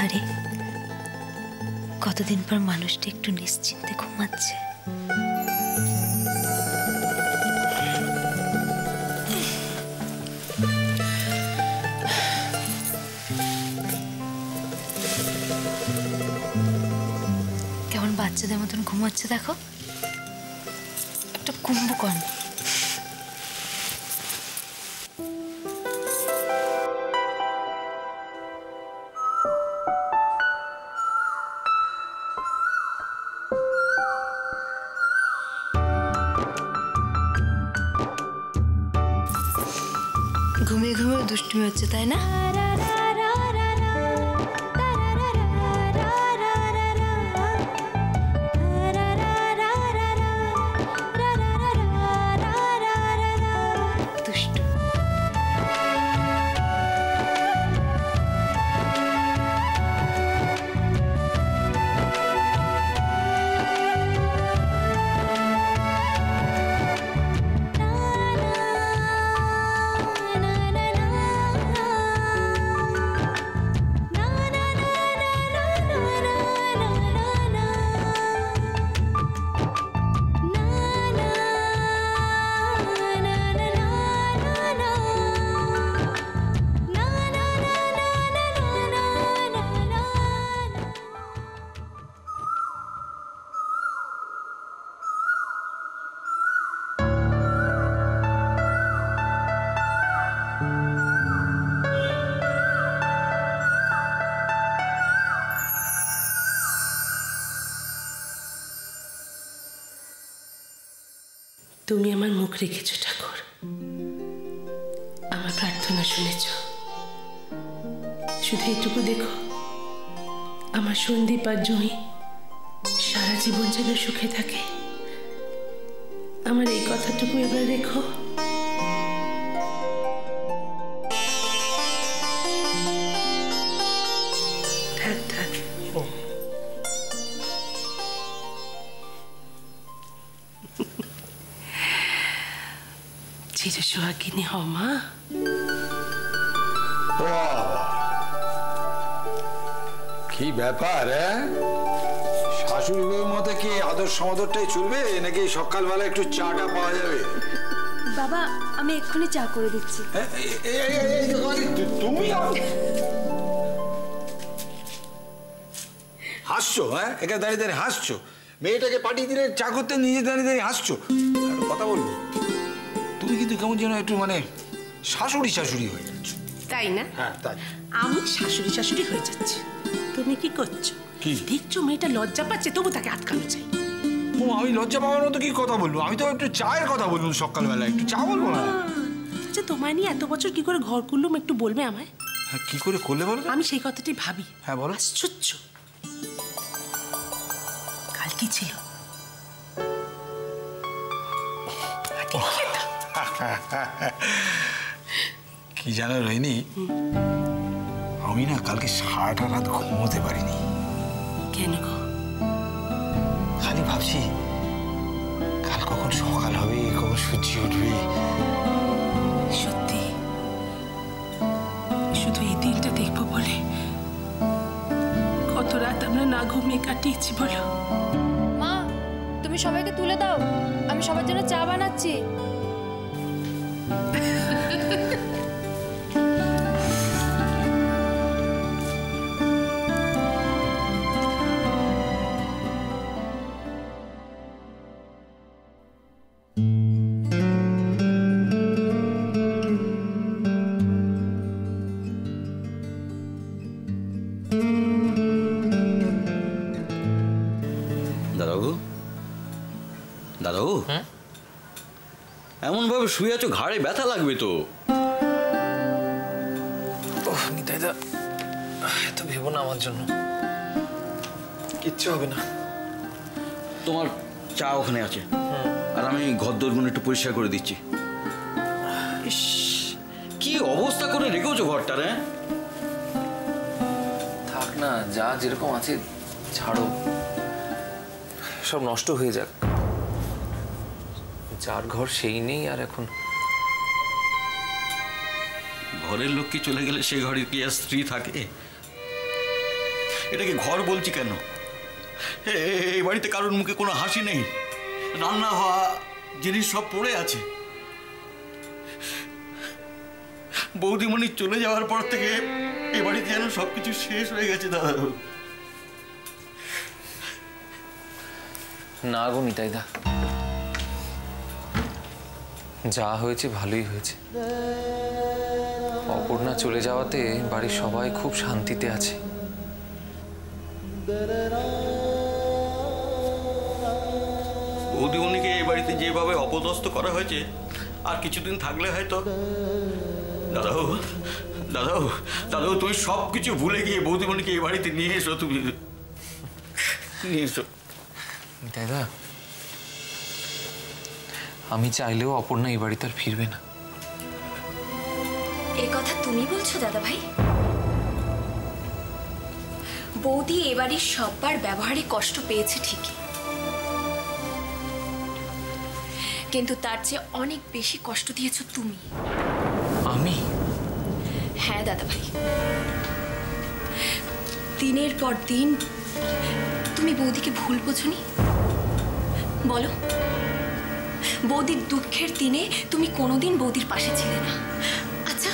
আহারে, কতদিন পর মানুষটা একটু নিশ্চিন্তে ঘুমাচ্ছে। কেমন বাচ্চাদের মতন ঘুমাচ্ছে দেখো, একটা কুম্ভকর্ণ। ঘুমিয়ে ঘুমিয়ে দুষ্টুমি হচ্ছে, তাই না? তুমি আমার মুখ রেখেছ ঠাকুর, আমার প্রার্থনা শুনেছ। শুধু এটুকু দেখো, আমার সন্দীপ আর জমি সারা জীবন যেন সুখে থাকে। আমার এই কথাটুকু এবার রেখো। থাক থাক। চির সোহাগিনী হও মা। কি ব্যাপার, শাশুড়ি বউর মতে কি আদর সমাদরটাই চলবে, নাকি সকালবেলা একটু চাটা পাওয়া যাবে? বাবা, আমি এক্ষুনি চা করে দিচ্ছি। তুমি হাসছো? এখানে দাঁড়িয়ে দাঁড়িয়ে হাসছো? মেয়েটাকে পাঠিয়ে দিলে চা করতে, নিজে দাঁড়িয়ে দাঁড়িয়ে হাসছো। কথা বলবো, তুমি কিন্তু কেমন যেন একটু মানে শাশুড়ি শাশুড়ি হয়ে যাচ্ছ। তাই না? হ্যাঁ তাই। আমি শাশুড়ি শাশুড়ি হয়ে যাচ্ছি, তুমি কি করছো? কি দেখছো মেয়েটা লজ্জা পাচ্ছে, তবু তাকে আটকানো চাই। ও, আমি লজ্জা পাওয়ার মতো কি কথা বলবো? আমি তো একটু চায়ের কথা বলবো, সকালবেলা একটু চা বলবো না? আচ্ছা, তোমায় নিয়ে এত বছর কি করে ঘর করলুম একটু বলবে আমায়? হ্যাঁ, কি করে করলে বলো? আমি সেই কথাটি ভাবি। হ্যাঁ বলো। আশ্চর্য, কাল কি ছিল? কি জানো রোহিণী, আমি না কালকে সারাটা রাত ঘুমোতে পারিনি। কেন গো? খালি ভাবছি কাল কখন সকাল হবে, কখন সূর্য উঠবে। সত্যি শুধু এই দিনটা দেখবো বলে কত রাত আমরা না ঘুমিয়ে কাটিয়েছি বলো। মা, তুমি সবাইকে তুলে দাও, আমি সবার জন্য চা বানাচ্ছি। দাদাবাবু, দাদাবাবু, এমন ভাবে শুয়ে আছো, ঘাড়ে ব্যথা লাগবে তো। নিতাইদা, এত ভেবো না আমার জন্য, কিচ্ছু হবে না। তোমার চা ওখানে আছে, আর আমি ঘরদোরগুলো একটু পরিষ্কার করে দিচ্ছি। ইস, কি অবস্থা করে রেখেছো ঘরটা রে। থাক না, যা যেরকম আছে ছাড়ো, সব নষ্ট হয়ে যাক। যার ঘর সেই নেই, আর এখন ঘরের লোক কি চলে গেলে সে ঘরে কি আর স্ত্রী থাকে? এটাকে ঘর বলছি কেন? এই বাড়িতে কারোর মুখে কোনো হাসি নেই, রান্না হওয়া জিনিস সব পড়ে আছে। বৌদিমণি চলে যাওয়ার পর থেকে এ বাড়িতে যেন সবকিছু শেষ হয়ে গেছে দাদা। না গো নিতাইদা, যা হয়েছে ভালোই হয়েছে। অপর্ণা চলে যাওয়াতে বাড়ির সবাই খুব শান্তিতে আছে। বৌদিমণিকে এই বাড়িতে যেভাবে অপদস্থ করা হয়েছে, আর কিছুদিন থাকলে হয়তো দাদাও দাদাও দাদাও তুমি সব কিছু ভুলে গিয়ে বৌদিমণিকে এই বাড়িতে নিয়ে এসো। তুমি নিয়ে এসো। নিতাইদা, আমি চাইলেও অপর্ণা এই বাড়িতে আর ফিরবে না। এ কথা তুমি বলছো দাদা ভাই? বৌদি এবারই সববার ব্যবহারে কষ্ট পেয়েছে ঠিকই, কিন্তু তার চেয়ে অনেক বেশি কষ্ট দিয়েছো তুমি। আমি? হ্যাঁ দাদা ভাই, দিনের পর দিন তুমি বৌদিকে ভুল বোঝনি? বলো, বৌদির দুঃখের দিনে তুমি কোনোদিন বৌদির পাশে ছিলে না। আচ্ছা,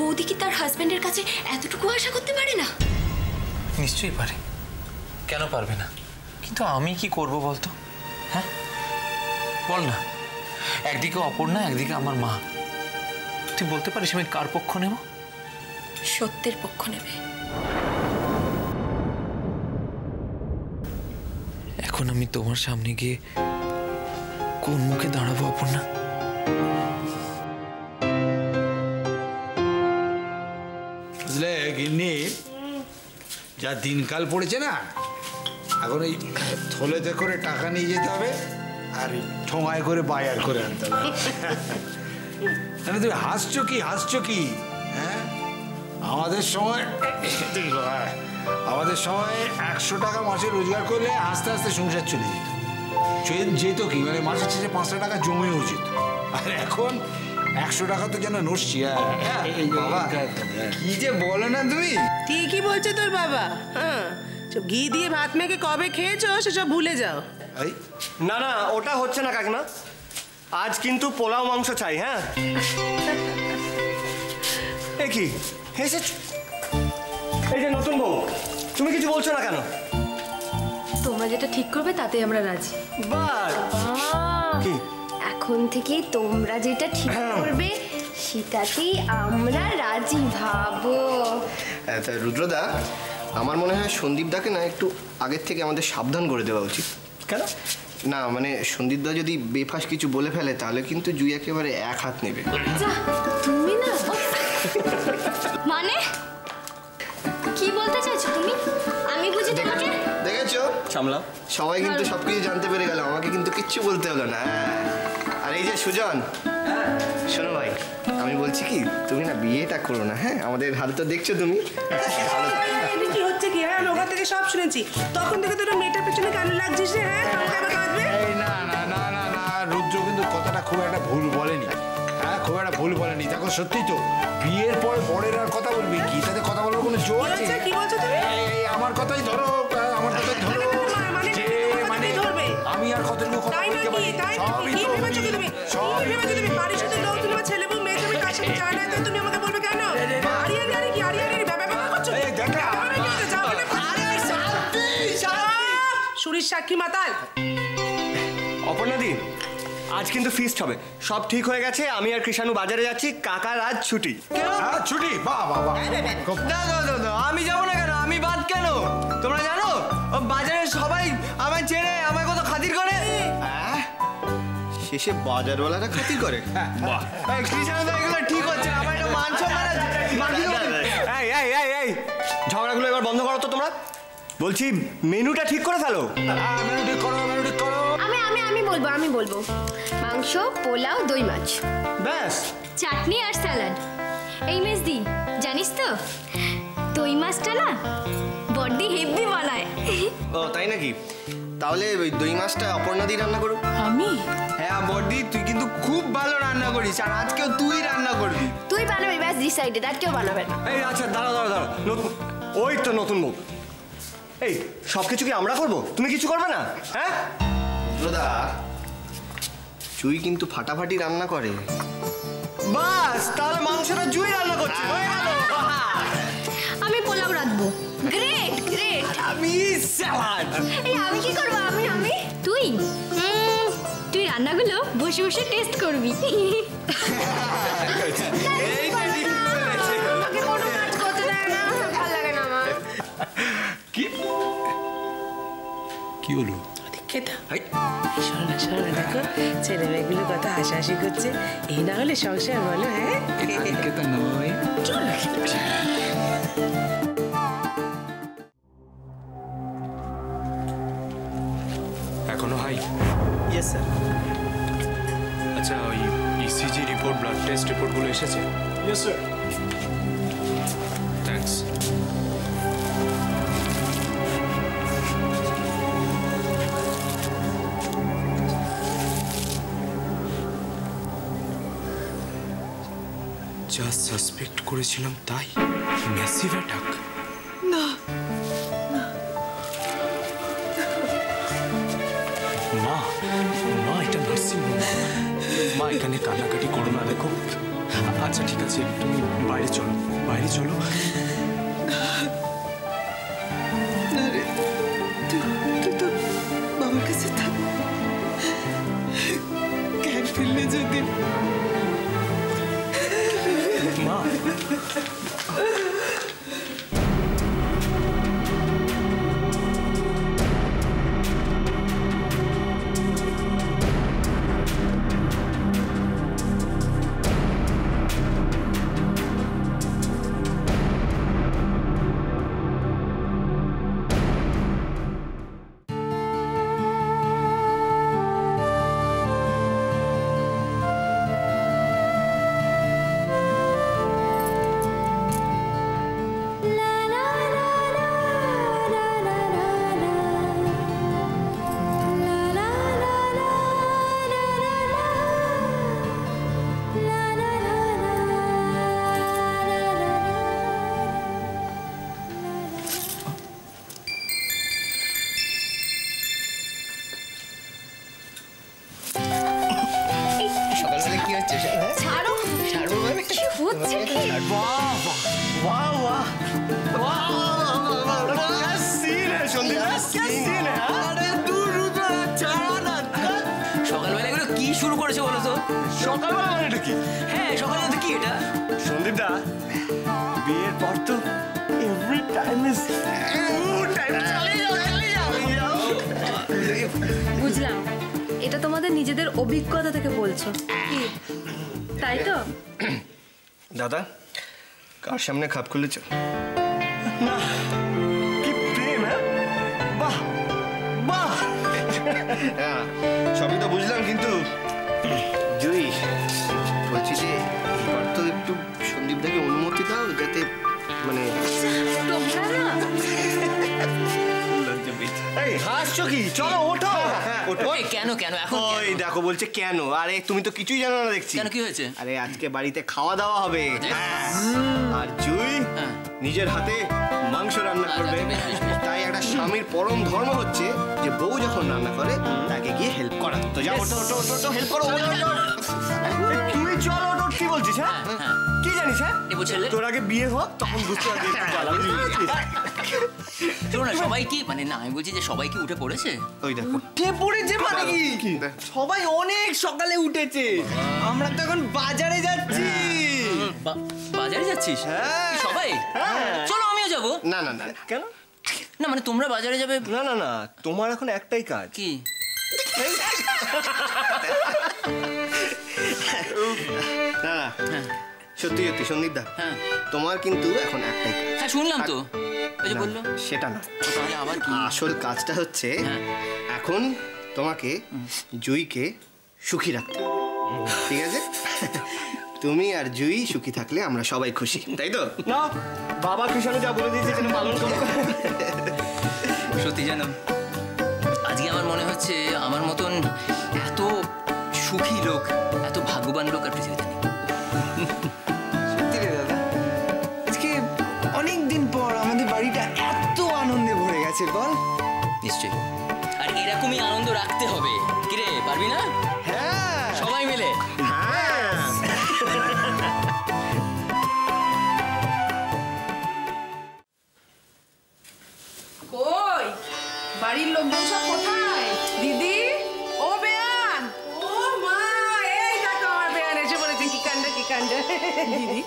বৌদি কি তার হাজবেন্ডের কাছে এতটুকু আশা করতে পারে না? নিশ্চয়ই পারে, কেন পারবে না? কিন্তু আমি কি করব বলতো? হ্যাঁ বল না, একদিকে অপর্ণা, একদিকে আমার মা। তুই বলতে পারিস আমি কার পক্ষ নেব? সত্যের পক্ষ নেবে। এখন আমি তোমার সামনে গিয়ে কোন মুখে দাঁড়াবো অপর্ণা? বুঝলে গিন্নি, যা দিনকাল পড়েছে না, এখন এই থলেতে করে টাকা নিয়ে যেতে হবে আর ঠোঙায় করে বাজার করে আনতে হবে। তুমি হাসছো কি, হাসছো কি? হ্যাঁ, আমাদের সময় 100 টাকা মাসে রোজগার করলে আস্তে আস্তে সংসার চলে যেত কি, মানে মাসের শেষে 5টা টাকা জমেও যেত। আর এখন 100 টাকা তো যেন নড়ছি। বাবা কি যে বলো না তুমি। ঠিকই বলছে তোর বাবা। হ্যাঁ, সব ঘি দিয়ে ভাত মেখে কবে খেয়েছো সেসব ভুলে যাও। না না, ওটা হচ্ছে না কাকিমা, আজ কিন্তু পোলাও মাংস চাই। হ্যাঁ, এ কি হেসে? এই যে নতুন বউ, তুমি কিছু বলছো না কেন? তোমরা যেটা ঠিক করবে তাতে আমরা রাজি। বাহ, কি এখন থেকে তোমরা যেটা ঠিক করবে সেটাতেই আমরা রাজি। ভাবো। তা রুদ্রদা, আমার মনে হয় সন্দীপদাকে না একটু আগের থেকে আমাদের সাবধান করে দেওয়া উচিত। কেন? না মানে সন্দীপদা যদি বেফাস কিছু বলে ফেলে তাহলে কিন্তু জুই একেবারে এক হাত নেবে। তুমি না মানে কি বলতে চাইছো তুমি? আমি বুঝি তোমাকে। দেখেছো, সামলাও। সবাই কিন্তু সবকিছু জানতে পেরে গেল, আমাকে কিন্তু কিচ্ছু বলতে হলো না। আর এই যে সুজন, শোনো ভাই, আমি বলছি কি, তুমি না বিয়েটা করো না। হ্যাঁ, আমাদের হাল তো দেখছো তুমি। কি হচ্ছে কি? হ্যাঁ, ওখান থেকে সব শুনেছি। তখন থেকে তোর মেয়েটার পেছনে কেন লাগছিস রে? হ্যাঁ, না না না না না, রুদ্র কিন্তু কথাটা খুব একটা ভুল বলেনি। হ্যাঁ, খুব একটা ভুল বলেনি। দেখো সত্যি তো, বিয়ের পর বড়ের আর কথা বলবি কি? তাতে কথা বলার কোনো জোর আছে? কি বলছো তুমি? আমার কথাই ধরো, আমার কথাই ধরো। যে মানে আমি আর কতটুকু কথা বলতে পারি সবই তো সবই তুমি বাড়ির সাথে লোক, তুমি ছেলে বউ মেয়ে তুমি কার সাথে জানা, তাই তুমি আমাকে বলবে কেন? আরিয়ানি আরে কি আরিয়ানি ব্যাপার করছো? এই দেখা সুরির সাক্ষী মাতাল। অপর্ণাদি, আজ কিন্তু ফিস্ট হবে। সব ঠিক হয়ে গেছে, আমি আর কৃষাণু বাজারে যাচ্ছি। কাকার আজ ছুটি। ছুটি? বাহ বাহ বাহ। আমি যাবো না কেন? আমি বাদ কেন? তোমরা জানো বাজারে সবাই আমায় চেনে, আমায় কত খাতির করে। শেষে বাজারওয়ালারা খাতির করে? বাহ, কৃষাণু তো এগুলো ঠিক হচ্ছে না। আমার একটা মান সম্মান আছে। এই ঝগড়াগুলো এবার বন্ধ করো তো তোমরা। বলছি মেনুটা ঠিক করে ফেলো। মেনু ঠিক করো, মেনু ঠিক করো। আমি বলবো মাংস, পোলাও, দই মাছ, ব্যাস। চাটনি আর স্যালাড। এই মেজদি, জানিস তো দই মাছটা না বড্ডি হেভি বানায়। ও তাই নাকি? তাহলে ওই দই মাছটা অপর্ণাদি রান্না করো। আমি? হ্যাঁ বড্ডি, তুই কিন্তু খুব ভালো রান্না করিস, আর আজকেও তুই রান্না করবি। তুই বানাবি, ব্যাস ডিসাইডেড, আর কেউ বানাবে না। এই আচ্ছা, দাঁড়া, নতুন, ওই তো নতুন মুখ। এই সব কিছু কি আমরা করব? তুমি কিছু করবে না? হ্যাঁ দাদা, জুই কিন্তু ফাটাফাটি রান্না করে। বাস, তাহলে মাংসটা জুই রান্না করছে, হয়ে গেল। আমি পোলাও রাখবো। Great great. আমি স্যালাড। এই আমি কি করব? আমি তুই তুই রান্নাগুলো বসে বসে টেস্ট করবি। কি হলো? দেখো ছেলে মেয়েগুলো কত হাসাহাসি করছে। এই না হলে সংসার বলো? হ্যাঁ নয়, চলো। এখনো হাই? Yes sir. আচ্ছা, ওই ইসিজি রিপোর্ট, ব্লাড টেস্ট রিপোর্টগুলো এসেছে? Yes sir. থ্যাঙ্কস। যা সাসপেক্ট করেছিলাম তাই, ম্যাসিভ অ্যাটাক। না, মা, মা এটা নার্সিং হোম। মা এখানে কান্নাকাটি করো না, দেখো। আচ্ছা ঠিক আছে, তুমি বাইরে চলো, বাইরে চলো। না রে, তুই তো বাবার কাছে থাক। জ্ঞান ফিরলে যদি মা, সকালবেলা কি হচ্ছে? ছাড়ো ছাড়বো মানে? কি হচ্ছে কি? বাহ বাহ বাহ বাহ, সিন है সন্দীপ, সিন है। আরে দূর ছাড়া না। সকালবেলা এগুলো কি শুরু করেছে বলো তো? সকালবেলা মানে এটা কি? হ্যাঁ, সকালবেলা তো কি এটা? সন্দীপ দা, বিয়ের পর তো এভরি টাইম ইজ বুঝলাম, এটা তোমাদের নিজেদের অভিজ্ঞতা থেকে বলছো, কি তাই তো? দাদা, কার সামনে খাপ খুলেছ? না, কি প্রেম! হ্যাঁ, বাহ বাহ। হ্যাঁ, সবই তো বুঝলাম, কিন্তু জুই বলছি যে এবার তো একটু সন্দীপদাকে অনুমতি দাও, যাতে মানে তোমরা না এই হাসছো কি? চলো ওঠো। ওই কেন কেন এখন ওই দেখো বলছে কেন। আরে তুমি তো কিছুই জানো না দেখছি। কেন, কি হয়েছে? আরে আজকে বাড়িতে খাওয়া দাওয়া হবে, আর জুই নিজের হাতে মাংস রান্না করবে। তাই একটা স্বামীর পরম ধর্ম হচ্ছে যে বউ যখন রান্না করে তাকে গিয়ে হেল্প করা। তো যাও, ওঠো ওঠো ওঠো, হেল্প করো। তুই চল, ওঠো। কি বলছিস? হ্যাঁ, কি জানিস? হ্যাঁ, তোর আগে বিয়ে হোক, তখন বুঝতে পারবি। চলো না, সবাই কি মানে, না আমি বলছি যে সবাই কি উঠে পড়েছে? ওই দেখো উঠে পড়েছে মানে কি? সবাই অনেক সকালে উঠেছে। আমরা তো এখন বাজারে যাচ্ছি। বাজারে যাচ্ছিস? হ্যাঁ। সবাই? চলো আমিও যাবো। না না না। কেন? না মানে তোমরা বাজারে যাবে? না না না, তোমার এখন একটাই কাজ। কি? না না, সত্যি সত্যি সন্দীপ দা, তোমার কিন্তু এখন একটাই কাজ। হ্যাঁ শুনলাম তো, ওই যে বললো। সেটা না, তাহলে আবার কি? আসল কাজটা হচ্ছে এখন তোমাকে জুইকে সুখী রাখতে হবে, ঠিক আছে? তুমি আর জুই সুখী থাকলে আমরা সবাই খুশি, তাই তো? না, বাবা কৃষ্ণ যা বলে দিয়েছে সেটা পালন করো। সত্যি জানো, আজকে আমার মনে হচ্ছে আমার মতন এত সুখী লোক, এত ভাগ্যবান লোক আর পৃথিবীতে নেই। সত্যি রে দাদা, আজকে অনেক দিন পর আমাদের বাড়িটা এত আনন্দে ভরে গেছে। লাগছে বল? নিশ্চয়ই। আর এরকমই আনন্দ রাখতে হবে। কিরে, পারবি না? হ্যাঁ, সবাই মিলে। হ্যাঁ। কই বাড়ির লোকজন সব কোথায়? দিদি, ও বেয়ান, ও মা, এই দেখো আমার বেয়ান এসে পড়েছে। কি কাণ্ড, কি কাণ্ড। দিদি,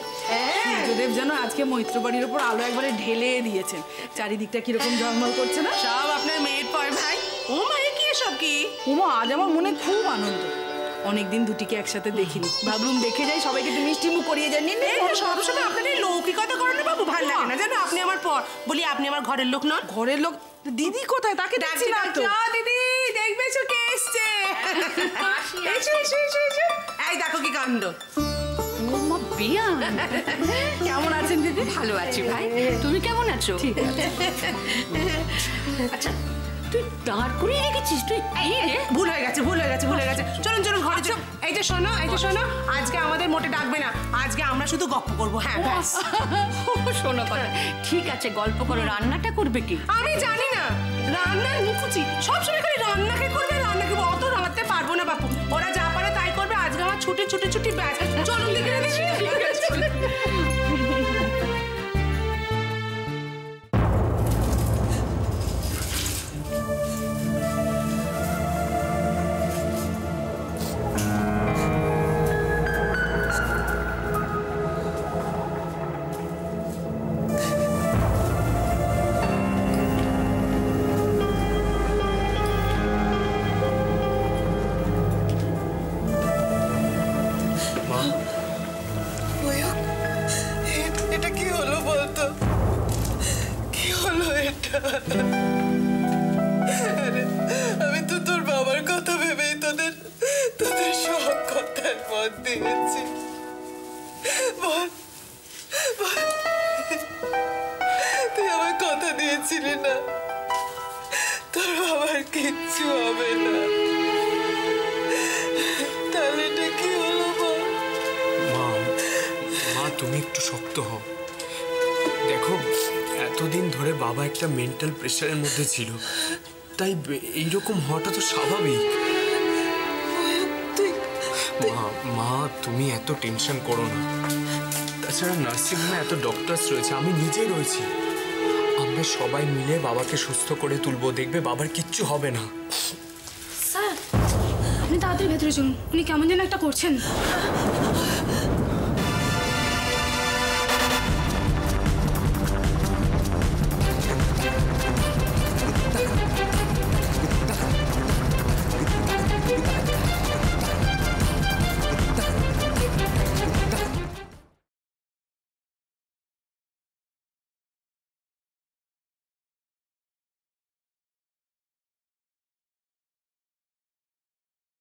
সূর্যদেব যেন আজকে মৈত্র বাড়ির উপর আলো একবারে ঢেলে দিয়েছেন। চারিদিকটা কিরকম ঝলমল করছে না? সব আপনার মেয়ের পর ভাই। ও মা, এ কি এসব কি? উমা, আজ আমার মনে খুব আনন্দ। অনেকদিন দুটিকে একসাথে দেখিনি, ভাবলুম দেখে যাই, সবাইকে একটু মিষ্টি মুখ করিয়ে যান। সবসময় আপনার এই লৌকিকতা করেন না বাবু, ভালো লাগে না জানো? আপনি আমার পর, বলি আপনি আমার ঘরের লোক নন? ঘরের লোক? দিদি কোথায়? তাকে ডাকছি না তো। দিদি, দেখবে এসো কে এসছে। এসো এসো এসো এসো। এই দেখো কি কাণ্ড। কেমন আছেন দিদি? ভালো আছি ভাই, তুমি কেমন আছো? ঠিক আছে। আচ্ছা, তুই দাঁড় করিয়ে রেখেছিস? তুই ভুল হয়ে গেছে, ভুল হয়ে গেছে, ভুল হয়ে গেছে। চলুন চলুন ঘরে চলুন। এই যে শোনো, এই যে শোনো, আজকে আমাদের মোটে ডাকবে না, আজকে আমরা শুধু গপ্প করবো। হ্যাঁ ব্যাস। শোনো কথা, ঠিক আছে গল্প করো। রান্নাটা করবে কি? আমি জানি না, রান্নার মুখুচি সবসময় খালি রান্নাকে করবে, রান্নাকে অত রাঁধতে পারবো না বাপু। ওরা যা পারে তাই করবে। আজকে আমার ছুটি ছুটি ছুটি ব্যাস। চলুন দেখে দেখি। এটা কি হলো বলতো? কি হলো এটা? আমি তো তোর বাবার কথা ভেবেই তোদের সব কথার মত দিয়েছি। বল, তুই আমার কথা দিয়েছিলি না তোর বাবার কিচ্ছু হবে না, তাহলে এটা কি হলো বল? মা, তুমি একটু শক্ত হও। দেখো, এতদিন ধরে বাবা একটা মেন্টাল প্রেশারের মধ্যে ছিল, তাই এইরকম হওয়াটা তো স্বাভাবিক। মা, তুমি এত টেনশন করো না। তাছাড়া নার্সিংহোমে এত ডক্টরস রয়েছে, আমি নিজে রয়েছি। আমরা সবাই মিলে বাবাকে সুস্থ করে তুলবো, দেখবে বাবার কিচ্ছু হবে না। স্যার, আপনি তাড়াতাড়ি ভেতরে চলুন, উনি কেমন যেন একটা করছেন।